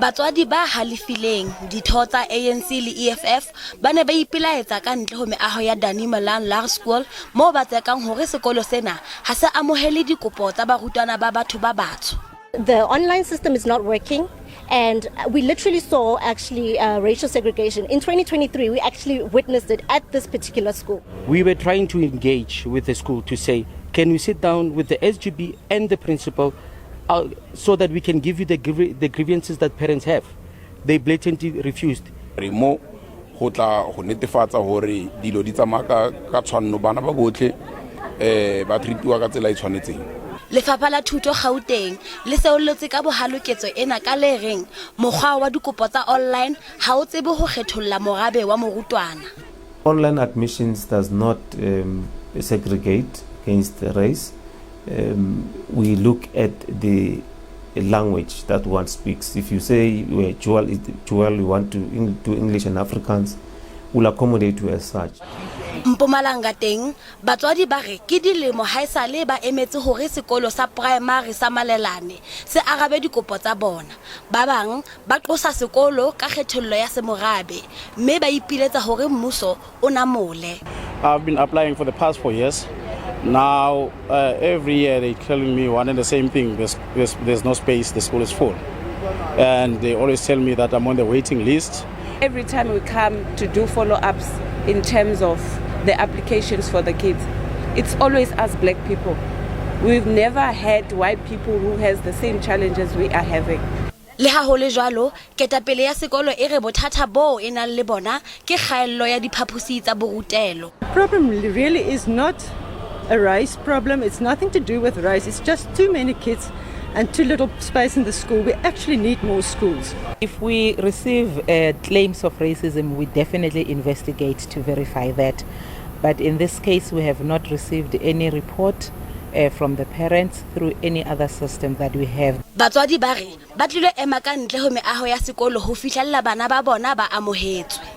Batswadi ba halefileng Ditho tsa ANC le EFF ba ne ba ipilaetsa ka ntle ho meaho ya Danie Malan School moo ba tsekang hore sekolo sena ha se amohele dikopo tsa barutwana ba batho ba batsho. The online system is not working, and we literally saw racial segregation. In 2023, we actually witnessed it at this particular school. We were trying to engage with the school to say, can we sit down with the SGB and the principal so that we can give you the grievances that parents have. They blatantly refused. Mo ho tla ho netefatsa hore dilo di tsamaka ka tshwanno bana ba botlhe ba treatiwa ka tsela e tshwanetseng. Lefapha la Thuto Gauteng le seolotse ka bohaloketso ena ka le reng mokgwa wa dikopo tsa online ha o tsebe ho kgetholla morabe wa morutwana. Online admissions does not segregate against the race. We look at the language that one speaks. If you say dual, you want to do English and Afrikaans, we'll accommodate you as such. Mpumalanga teng batswadi ba re ke dilemo haesale ba emetse hore sekolo sa poraemari sa Malelane se arabe dikopo tsa bona. Ba bang ba qosa sekolo ka kgethollo ya semorabe mme ba ipiletsa hore mmuso o na mole. I've been applying for the past 4 years. Now every year they're telling me one and the same thing. There's no space, the school is full, and they always tell me that I'm on the waiting list. Every time we come to do follow-ups in terms of the applications for the kids, it's always us black people. We've never had white people who has the same challenges we are having. Le ha ho le jwalo ketapele ya sekolo e re bothata bo e nang le bona ke kgaello ya diphaphusi tsa borutelo. The problem really is not a race problem. It's nothing to do with race. It's just too many kids and too little space in the school. We actually need more schools. If we receive claims of racism, we definitely investigate to verify that. But in this case, we have not received any report from the parents through any other system that we have. Batswadi ba re ba tlile ema ka ntle ho meaho ya sekolo ho fihlella bana ba bona ba amohetswe.